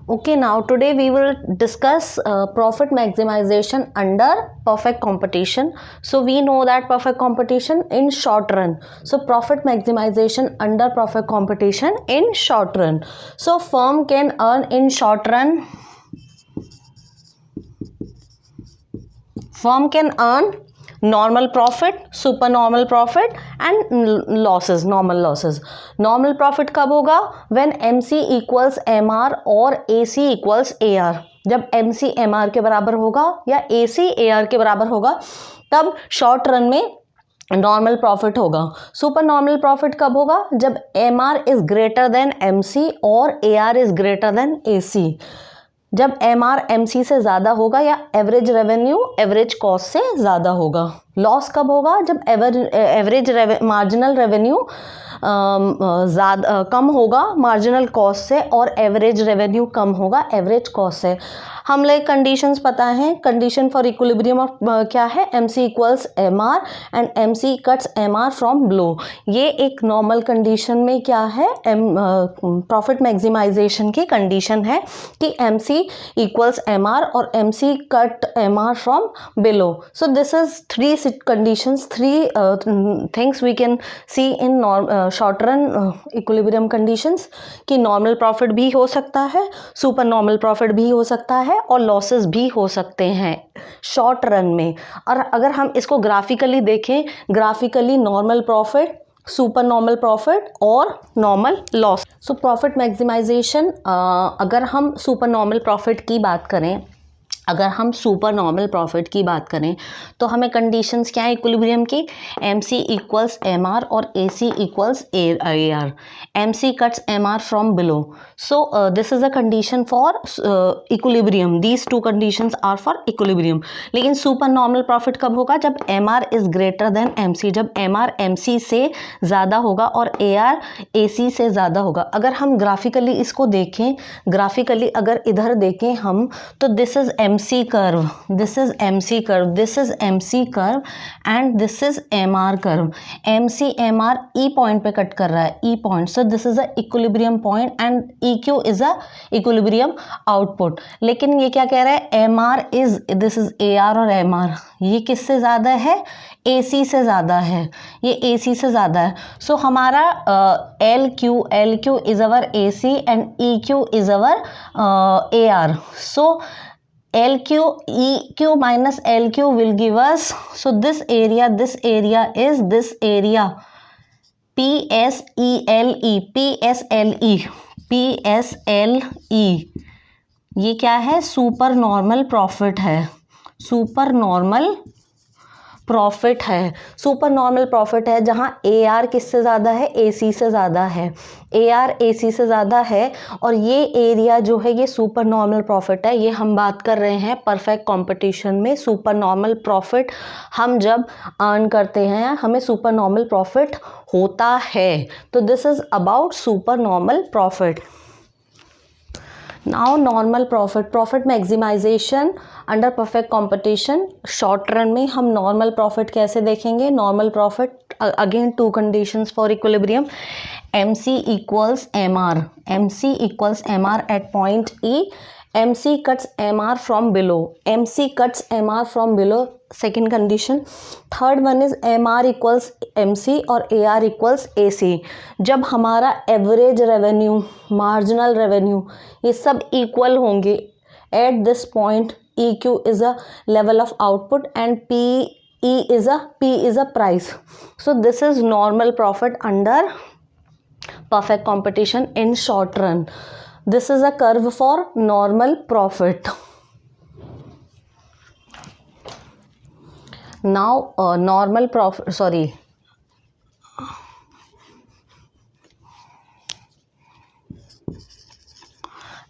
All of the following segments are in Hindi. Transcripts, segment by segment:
Okay, now today we will discuss profit maximization under perfect competition. So we know that perfect competition in short run. So profit maximization under perfect competition in short run. So firm can earn in short run. Firm can earn normal profit, supernormal profit and losses, normal losses. Normal profit कब होगा? When MC equals MR और AC equals AR. जब MC MR के बराबर होगा या AC AR के बराबर होगा तब शॉर्ट रन में नॉर्मल प्रॉफिट होगा. सुपर नॉर्मल प्रॉफिट कब होगा? जब MR is greater than MC और AR is greater then AC. जब MR MC से ज़्यादा होगा या एवरेज रेवेन्यू एवरेज कॉस्ट से ज़्यादा होगा. लॉस कब होगा? जब एवरेज मार्जिनल रेवेन्यू ज़्यादा कम होगा मार्जिनल कॉस्ट से और एवरेज रेवेन्यू कम होगा एवरेज कॉस्ट से. हम लोग कंडीशंस पता है. कंडीशन फॉर इक्विलिब्रियम ऑफ क्या है? MC equals MR and MC cuts MR from below. ये एक नॉर्मल कंडीशन में क्या है? प्रॉफिट मैक्सिमाइजेशन की कंडीशन है कि MC इक्वल्स MR और MC cut MR from below. So this is three conditions, three things we can see in short run equilibrium conditions कि नॉर्मल प्रॉफिट भी हो सकता है, सुपर नॉर्मल प्रॉफिट भी हो सकता है और लॉसेस भी हो सकते हैं शॉर्ट रन में. और अगर हम इसको ग्राफिकली देखें, graphically normal profit, super normal profit और नॉर्मल लॉस. सो प्रॉफिट मैक्सिमाइजेशन, अगर हम सुपर नॉर्मल प्रॉफिट की बात करें, अगर हम सुपर नॉर्मल प्रॉफिट की बात करें तो हमें कंडीशंस क्या है इक्विलिब्रियम की? MC इक्वल्स MR और AC equals AR. MC cuts MR from below. So this is a condition for equilibrium. These two conditions are for equilibrium. लेकिन सुपर नॉर्मल प्रॉफिट कब होगा? जब MR is greater than MC. जब MR MC से ज़्यादा होगा और AR AC से ज़्यादा होगा. अगर हम ग्राफिकली इसको देखें, ग्राफिकली अगर इधर देखें हम, तो this is MC curve, this is MC curve, this is MC curve and this is MR curve. MC MR E point पे कट कर रहा है, E point. So this is a equilibrium point and EQ is a equilibrium output. लेकिन ये क्या कह रहा है? MR is, this is AR और MR, ये किससे ज़्यादा है? AC से ज़्यादा है. ये AC से ज़्यादा है. So हमारा LQ is our AC and EQ is our AR. So EQ minus LQ will give us, so this area is this area PSLE. ये क्या है? सुपर नॉर्मल प्रॉफिट है. सुपर नॉर्मल प्रॉफिट है. सुपर नॉर्मल प्रॉफिट है जहाँ AR किससे ज़्यादा है? AC से ज़्यादा है. AR AC से ज़्यादा है और ये एरिया जो है ये सुपर नॉर्मल प्रॉफिट है. ये हम बात कर रहे हैं परफेक्ट कंपटीशन में. सुपर नॉर्मल प्रॉफिट हम जब अर्न करते हैं हमें सुपर नॉर्मल प्रॉफिट होता है. तो this is about super normal profit. Now normal profit, profit maximisation under perfect competition. Short run में हम नॉर्मल प्रॉफिट कैसे देखेंगे? Normal profit again two conditions for equilibrium. MC equals MR. MC equals MR at point E. MC cuts MR from below. MC cuts MR from below. Second condition. Third one is MR equals MC और AR equals AC. जब हमारा एवरेज रेवेन्यू, मार्जिनल रेवेन्यू, ये सब इक्वल होंगे at this point. EQ is a level of output and P is a price. So this is normal profit under perfect competition in short run. This is a curve for normal profit. Now normal profit, sorry,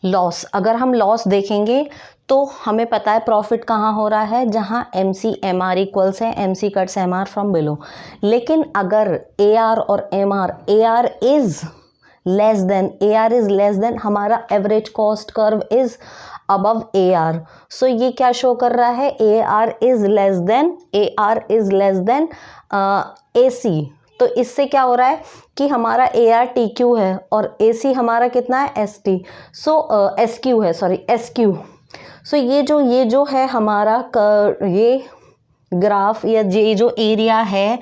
loss. अगर हम लॉस देखेंगे तो हमें पता है प्रॉफिट कहाँ हो रहा है? जहाँ MC MR इक्वल्स है, MC cuts MR from below. लेकिन अगर AR और MR, AR is less than, हमारा average cost curve is above AR. So ये क्या शो कर रहा है? AR is less than AC. तो इससे क्या हो रहा है कि हमारा ARTQ है और AC हमारा कितना है ST, सो SQ है, सॉरी SQ। सो ये जो है हमारा ये ग्राफ या ये जो एरिया है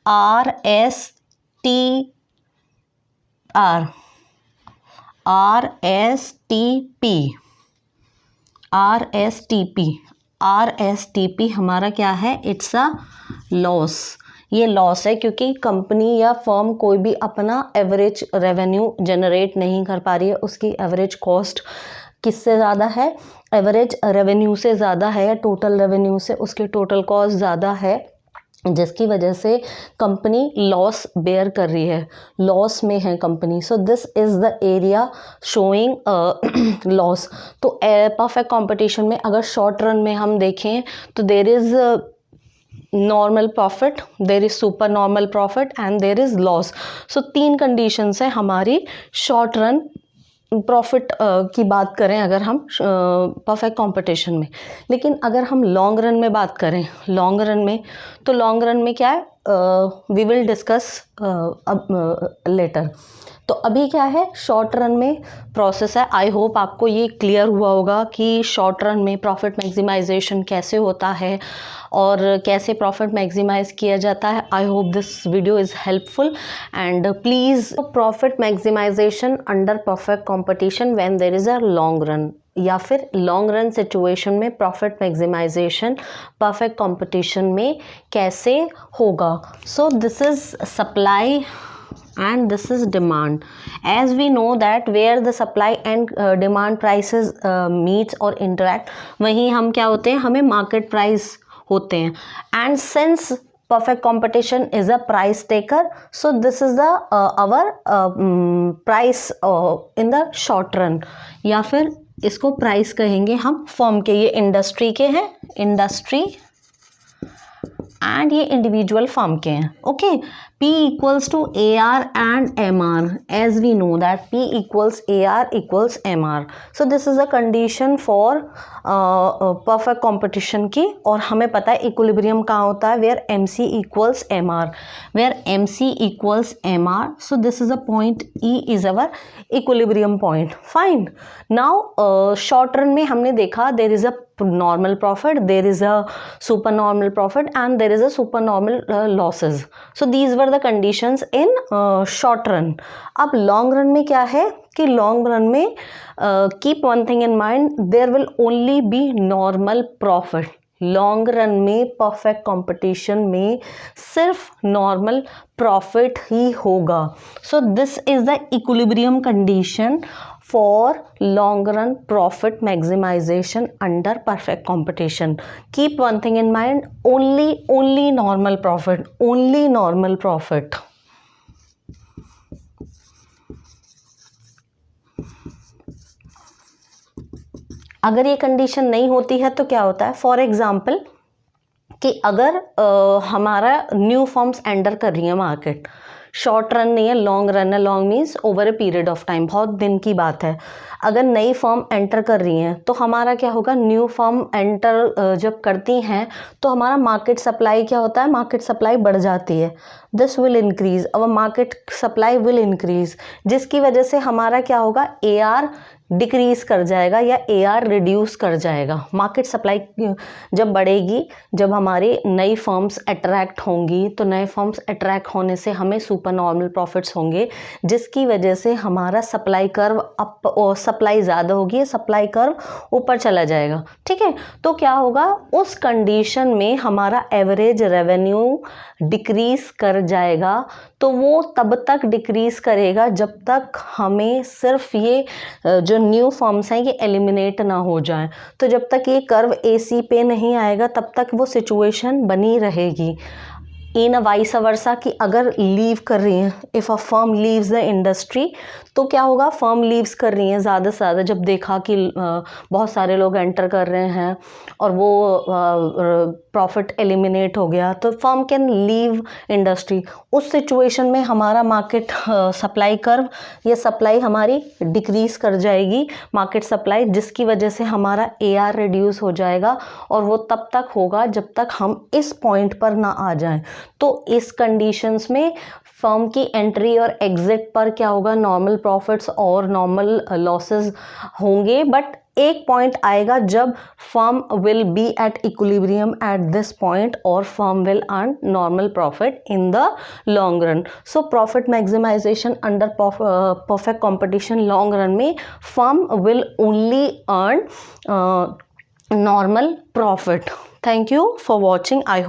RSTP हमारा क्या है, इट्स अ लॉस। ये लॉस है क्योंकि कंपनी या फर्म कोई भी अपना एवरेज रेवेन्यू जनरेट नहीं कर पा रही है, उसकी एवरेज कॉस्ट किससे ज़्यादा है, एवरेज रेवेन्यू से ज़्यादा है, या टोटल रेवेन्यू से उसकी टोटल कॉस्ट ज़्यादा है, जिसकी वजह से कंपनी लॉस बेयर कर रही है, लॉस में है company. So this is the area showing loss. तो परफेक्ट कंपटीशन में अगर शॉर्ट रन में हम देखें तो there is normal profit, there is super normal profit and there is loss. So 3 conditions है हमारी शॉर्ट रन प्रॉफिट की बात करें अगर हम परफेक्ट कंपटीशन में। लेकिन अगर हम लॉन्ग रन में बात करें, लॉन्ग रन में क्या है, वी विल डिस्कस अब लेटर। तो अभी क्या है, शॉर्ट रन में प्रोसेस है। आई होप आपको ये क्लियर हुआ होगा कि शॉर्ट रन में प्रॉफिट मैक्सिमाइजेशन कैसे होता है और कैसे प्रॉफिट मैक्सिमाइज किया जाता है। I hope this video is helpful and please profit maximisation under perfect competition when there is a long run, या फिर लॉन्ग रन सिचुएशन में प्रॉफिट मैक्सिमाइजेशन परफेक्ट कंपटीशन में कैसे होगा। So this is supply and this is demand. As we know that where the supply and demand prices meets or interact, वहीं हम क्या होते हैं, हमें market price होते हैं। and since perfect competition is a price taker, so this is the our price in the short run, या फिर इसको प्राइस कहेंगे हम फर्म के। ये इंडस्ट्री के हैं, इंडस्ट्री एंड ये इंडिविजुअल फर्म के हैं। Okay, P equals to AR and MR, as we know that P equals AR equals MR. So this is a condition for perfect competition की, और हमें पता है equilibrium कहाँ होता है, where MC equals MR, where MC equals MR. So this is a point, E is our equilibrium point. Fine. Now short run में हमने देखा there is a normal profit, there is a supernormal profit and there is a supernormal losses. So these were the conditions in short run. अब long run में क्या है कि long run में keep one thing in mind, there will only be normal profit. Long run में परफेक्ट कंपटीशन में सिर्फ नॉर्मल प्रॉफिट ही होगा। So this is the equilibrium condition for long run profit maximisation under perfect competition. Keep one thing in mind, only normal profit, only normal profit. अगर ये कंडीशन नहीं होती है तो क्या होता है, फॉर एग्जाम्पल कि अगर हमारा न्यू फॉर्म्स एंटर कर रही है मार्केट, शॉर्ट रन नहीं है, लॉन्ग रन है, long means over a period of time, बहुत दिन की बात है। अगर नई फॉर्म एंटर कर रही हैं तो हमारा क्या होगा, न्यू फॉर्म एंटर जब करती हैं तो हमारा मार्केट सप्लाई क्या होता है, मार्केट सप्लाई बढ़ जाती है। This will increase, our market supply will increase, जिसकी वजह से हमारा क्या होगा, AR डिक्रीज कर जाएगा या AR रिड्यूस कर जाएगा। मार्केट सप्लाई जब बढ़ेगी, जब हमारी नई फर्म्स अट्रैक्ट होंगी, तो नए फर्म्स अट्रैक्ट होने से हमें सुपर नॉर्मल प्रॉफिट्स होंगे, जिसकी वजह से हमारा सप्लाई कर्व अप, और सप्लाई ज़्यादा होगी, सप्लाई कर्व ऊपर चला जाएगा। ठीक है, तो क्या होगा, उस कंडीशन में हमारा एवरेज रेवेन्यू डिक्रीज कर जाएगा। तो वो तब तक डिक्रीज करेगा जब तक हमें सिर्फ ये जो न्यू फॉर्म्स हैं ये एलिमिनेट ना हो जाएं। तो जब तक ये कर्व AC पे नहीं आएगा तब तक वो सिचुएशन बनी रहेगी। इन अ वाइस वर्सा कि अगर लीव कर रही हैं, if a firm leaves the industry, तो क्या होगा, फर्म लीव्स कर रही हैं ज़्यादा से ज़्यादा, जब देखा कि बहुत सारे लोग एंटर कर रहे हैं और वो प्रॉफिट एलिमिनेट हो गया, तो फर्म कैन लीव इंडस्ट्री। उस सिचुएशन में हमारा मार्केट सप्लाई कर्व, ये सप्लाई हमारी डिक्रीज कर जाएगी, मार्केट सप्लाई, जिसकी वजह से हमारा AR रिड्यूस हो जाएगा, और वो तब तक होगा जब तक हम इस पॉइंट पर ना आ जाएं। तो इस कंडीशंस में फर्म की एंट्री और एग्जिट पर क्या होगा, नॉर्मल प्रॉफिट्स और नॉर्मल लॉसेस होंगे, बट एक पॉइंट आएगा जब firm will be at equilibrium at this point और firm will earn normal profit in the long run. So profit maximisation under perfect competition long run में firm will only earn normal profit. Thank you for watching. I hope